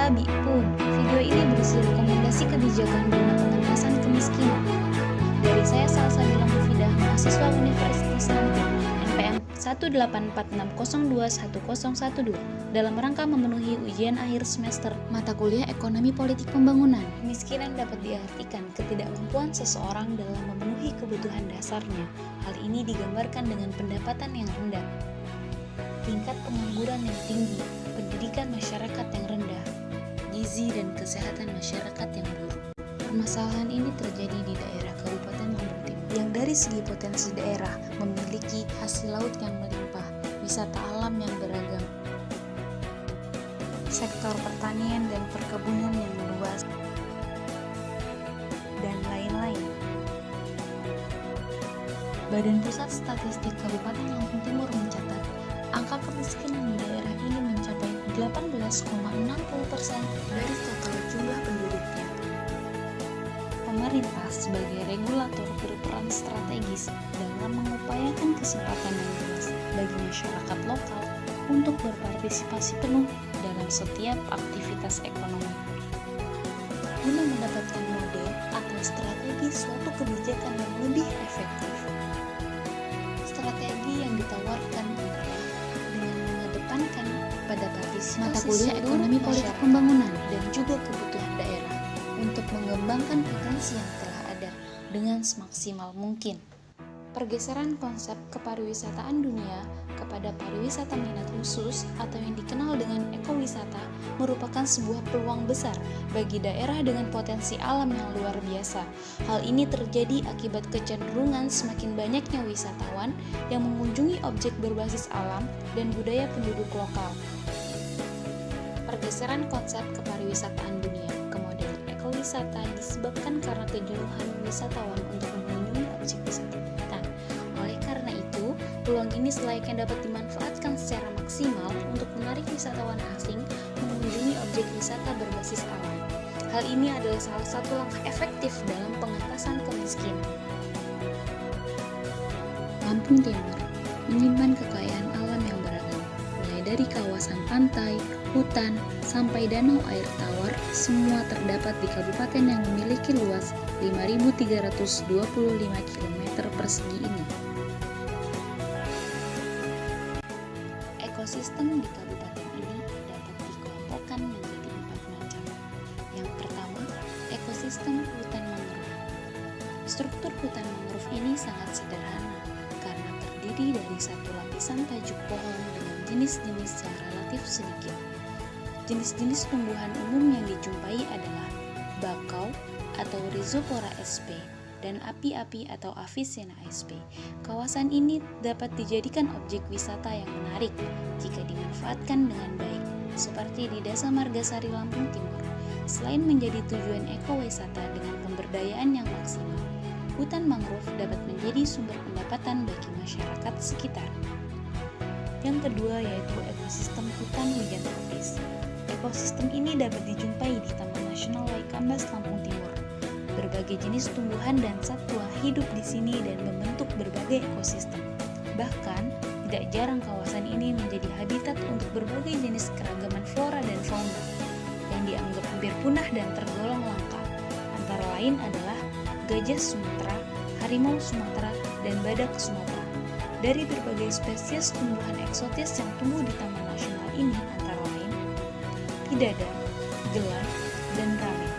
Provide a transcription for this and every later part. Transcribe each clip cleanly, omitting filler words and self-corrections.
Sabi pun, video ini berisi rekomendasi kebijakan guna pengentasan kemiskinan. Dari saya Salsabila Mufidah, mahasiswa Universitas Lampung, NPM 18460210112, dalam rangka memenuhi ujian akhir semester mata kuliah Ekonomi Politik Pembangunan. Kemiskinan dapat diartikan ketidakmampuan seseorang dalam memenuhi kebutuhan dasarnya. Hal ini digambarkan dengan pendapatan yang rendah, tingkat pengangguran yang tinggi, pendidikan masyarakat yang rendah, gizi dan kesehatan masyarakat yang buruk. Permasalahan ini terjadi di daerah Kabupaten Lampung Timur, yang dari segi potensi daerah memiliki hasil laut yang melimpah, wisata alam yang beragam, sektor pertanian dan perkebunan yang luas, dan lain-lain. Badan Pusat Statistik Kabupaten Lampung Timur mencatat angka kemiskinan di daerah ini mencapai 18,60% dari total jumlah penduduknya. Pemerintah sebagai regulator berperan strategis dalam mengupayakan kesempatan yang luas bagi masyarakat lokal untuk berpartisipasi penuh dalam setiap aktivitas ekonomi. Guna mendapatkan model atau strategi suatu kebijakan yang lebih efektif, strategi yang ditawarkan adalah dengan mengedepankan pada partisipasi mata kuliah Ekonomi Politik Pembangunan dan juga kebutuhan daerah untuk mengembangkan potensi yang telah ada dengan semaksimal mungkin. Pergeseran konsep kepariwisataan dunia kepada pariwisata minat khusus atau yang dikenal dengan ekowisata merupakan sebuah peluang besar bagi daerah dengan potensi alam yang luar biasa. Hal ini terjadi akibat kecenderungan semakin banyaknya wisatawan yang mengunjungi objek berbasis alam dan budaya penduduk lokal. Pergeseran konsep kepariwisataan dunia ke model ekowisata disebabkan karena kejenuhan wisatawan untuk mengunjungi objek wisata. Oleh karena itu, peluang ini selayaknya dapat dimanfaatkan secara maksimal untuk menarik wisatawan asing mengunjungi objek wisata berbasis alam. Hal ini adalah salah satu langkah efektif dalam pengentasan kemiskinan. Lampung Timur menyimpan kekayaan alam yang beragam, mulai dari kawasan pantai, hutan, sampai danau air tawar, semua terdapat di kabupaten yang memiliki luas 5.325 km persegi ini. Ekosistem di kabupaten ini dapat dikelompokkan menjadi 4 macam. Yang pertama, ekosistem hutan mangrove. Struktur hutan mangrove ini sangat sederhana karena terdiri dari satu lapisan tajuk pohon dengan jenis-jenis yang relatif sedikit. Jenis-jenis tumbuhan umum yang dijumpai adalah bakau atau Rhizopora sp. dan api-api atau Avicenna sp. Kawasan ini dapat dijadikan objek wisata yang menarik jika dimanfaatkan dengan baik, seperti di Desa Margasari Lampung Timur. Selain menjadi tujuan ekowisata dengan pemberdayaan yang maksimal, hutan mangrove dapat menjadi sumber pendapatan bagi masyarakat sekitar. Yang kedua yaitu ekosistem hutan hujan tropis. Ekosistem ini dapat dijumpai di Taman Nasional Waikambas Lampung Timur. Berbagai jenis tumbuhan dan satwa hidup di sini dan membentuk berbagai ekosistem. Bahkan, tidak jarang kawasan ini menjadi habitat untuk berbagai jenis keragaman flora dan fauna yang dianggap hampir punah dan tergolong langka. Antara lain adalah gajah Sumatera, harimau Sumatera, dan badak Sumatera. Dari berbagai spesies tumbuhan eksotis yang tumbuh di Taman Nasional ini antara lain pidada, gelar, dan rame.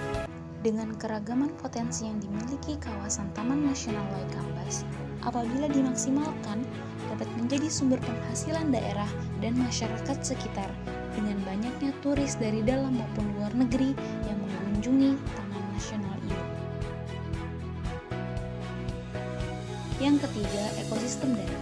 Dengan keragaman potensi yang dimiliki kawasan Taman Nasional Waikambas, apabila dimaksimalkan, dapat menjadi sumber penghasilan daerah dan masyarakat sekitar dengan banyaknya turis dari dalam maupun luar negeri yang mengunjungi Taman Nasional ini. Yang ketiga, ekosistem danau.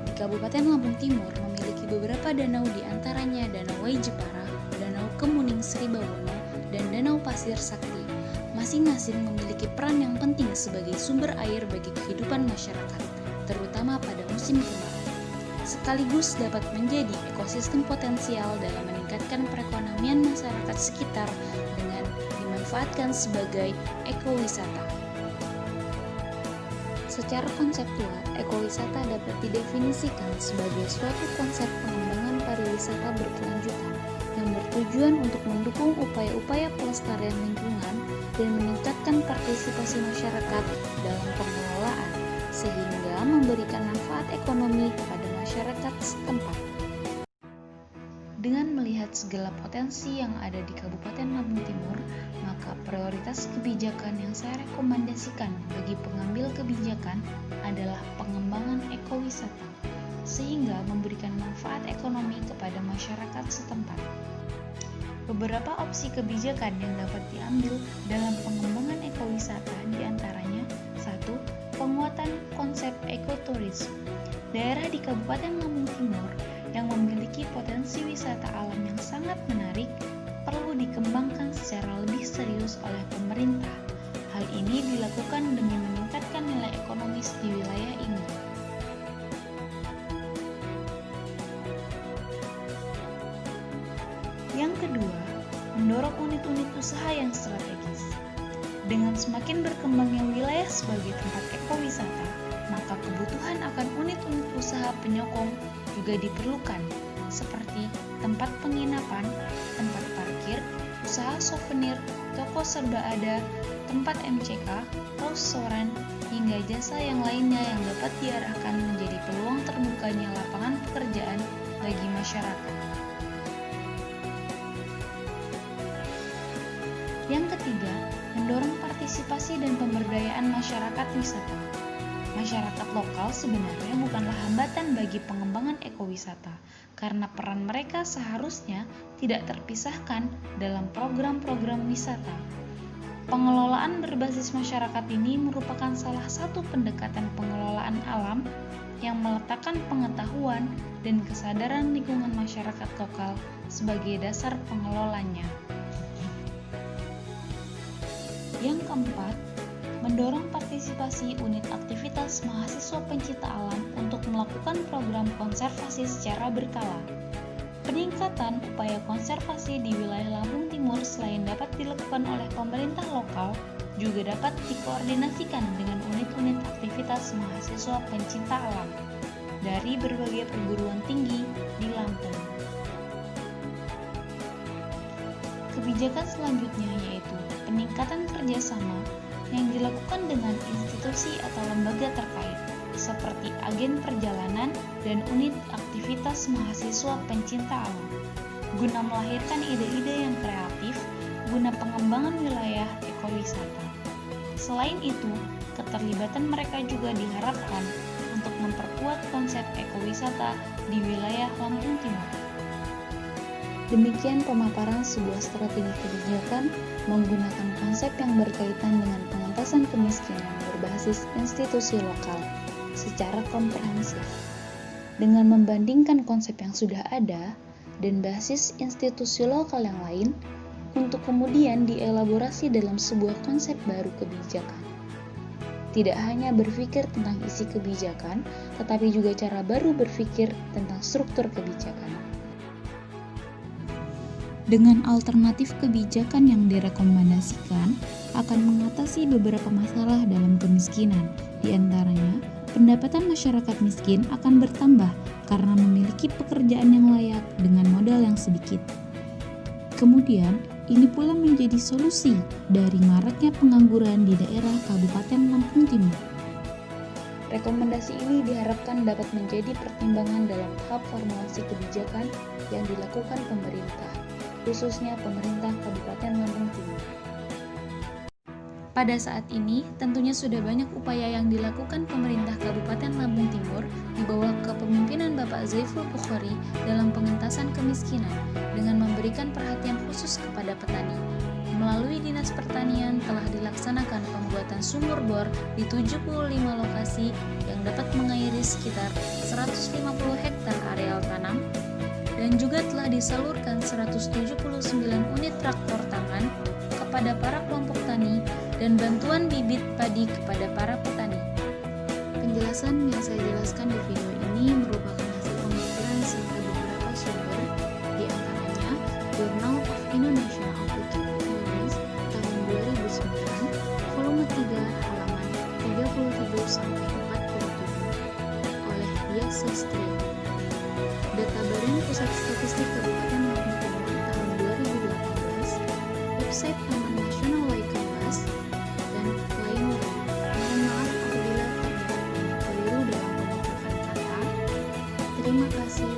Di Kabupaten Lampung Timur memiliki beberapa danau, di antaranya Danau Wai Jepara, Danau Kemuning Sribawono, dan Danau Pasir Sakti. Masing-masing memiliki peran yang penting sebagai sumber air bagi kehidupan masyarakat, terutama pada musim kemarau. Sekaligus dapat menjadi ekosistem potensial dalam meningkatkan perekonomian masyarakat sekitar dengan dimanfaatkan sebagai ekowisata. Secara konseptual, ekowisata dapat didefinisikan sebagai suatu konsep pengembangan pariwisata berkelanjutan yang bertujuan untuk mendukung upaya-upaya pelestarian lingkungan dan meningkatkan partisipasi masyarakat dalam pengelolaan, sehingga memberikan manfaat ekonomi kepada masyarakat setempat. Dengan melihat segala potensi yang ada di Kabupaten Lampung Timur, maka prioritas kebijakan yang saya rekomendasikan bagi pengambil kebijakan adalah pengembangan ekowisata, sehingga memberikan manfaat ekonomi kepada masyarakat setempat. Beberapa opsi kebijakan yang dapat diambil dalam pengembangan ekowisata diantaranya 1. Penguatan konsep ekoturisme. Daerah di Kabupaten Lampung Timur yang memiliki potensi wisata alam yang sangat menarik perlu dikembangkan secara lebih serius oleh pemerintah. Hal ini dilakukan demi meningkatkan nilai ekonomis di wilayah ini. Yang kedua, mendorong unit-unit usaha yang strategis. Dengan semakin berkembangnya wilayah sebagai tempat ekowisata, maka kebutuhan akan unit-unit usaha penyokong juga diperlukan, seperti tempat penginapan, tempat parkir, usaha souvenir, toko serba ada, tempat MCK, restoran, hingga jasa yang lainnya yang dapat diarahkan menjadi peluang terbukanya lapangan pekerjaan bagi masyarakat. Yang ketiga, mendorong partisipasi dan pemberdayaan masyarakat wisata. Masyarakat lokal sebenarnya bukanlah hambatan bagi pengembangan ekowisata, karena peran mereka seharusnya tidak terpisahkan dalam program-program wisata. Pengelolaan berbasis masyarakat ini merupakan salah satu pendekatan pengelolaan alam yang meletakkan pengetahuan dan kesadaran lingkungan masyarakat lokal sebagai dasar pengelolanya. Yang keempat, mendorong partisipasi unit aktivitas mahasiswa pencinta alam untuk melakukan program konservasi secara berkala. Peningkatan upaya konservasi di wilayah Lampung Timur selain dapat dilakukan oleh pemerintah lokal, juga dapat dikoordinasikan dengan unit-unit aktivitas mahasiswa pencinta alam dari berbagai perguruan tinggi di Lampung. Kebijakan selanjutnya yaitu peningkatan kerjasama yang dilakukan dengan institusi atau lembaga terkait, seperti agen perjalanan dan unit aktivitas mahasiswa pencinta alam, guna melahirkan ide-ide yang kreatif guna pengembangan wilayah ekowisata. Selain itu, keterlibatan mereka juga diharapkan untuk memperkuat konsep ekowisata di wilayah Lampung Timur. Demikian pemaparan sebuah strategi kebijakan menggunakan konsep yang berkaitan dengan pengentasan kemiskinan berbasis institusi lokal secara komprehensif. Dengan membandingkan konsep yang sudah ada dan basis institusi lokal yang lain, untuk kemudian dielaborasi dalam sebuah konsep baru kebijakan. Tidak hanya berpikir tentang isi kebijakan, tetapi juga cara baru berpikir tentang struktur kebijakan. Dengan alternatif kebijakan yang direkomendasikan akan mengatasi beberapa masalah dalam kemiskinan. Di antaranya, pendapatan masyarakat miskin akan bertambah karena memiliki pekerjaan yang layak dengan modal yang sedikit. Kemudian, ini pula menjadi solusi dari maraknya pengangguran di daerah Kabupaten Lampung Timur. Rekomendasi ini diharapkan dapat menjadi pertimbangan dalam tahap formulasi kebijakan yang dilakukan pemerintah, khususnya pemerintah Kabupaten Lampung Timur. Pada saat ini, tentunya sudah banyak upaya yang dilakukan pemerintah Kabupaten Lampung Timur di bawah kepemimpinan Bapak Zaiful Bukhari dalam pengentasan kemiskinan dengan memberikan perhatian khusus kepada petani. Melalui Dinas Pertanian telah dilaksanakan pembuatan sumur bor di 75 lokasi yang dapat mengairi sekitar 150 hektar areal tanam, dan juga telah disalurkan 179 unit traktor tangan kepada para kelompok tani dan bantuan bibit padi kepada para petani. Penjelasan yang saya jelaskan di video ini merupakan hasil pemikiran serta beberapa sumber, di antaranya Journal of International Outreach Economics tahun 2009, volume 3, halaman 37-47 oleh Dias Sastria. Data Badan Pusat Statistik Kabupaten Lampung Timur tahun website Taman Nasional Waikambas dan lainnya. Mohon maaf apabila terdapat keliru dalam pengucapan kata. Terima kasih.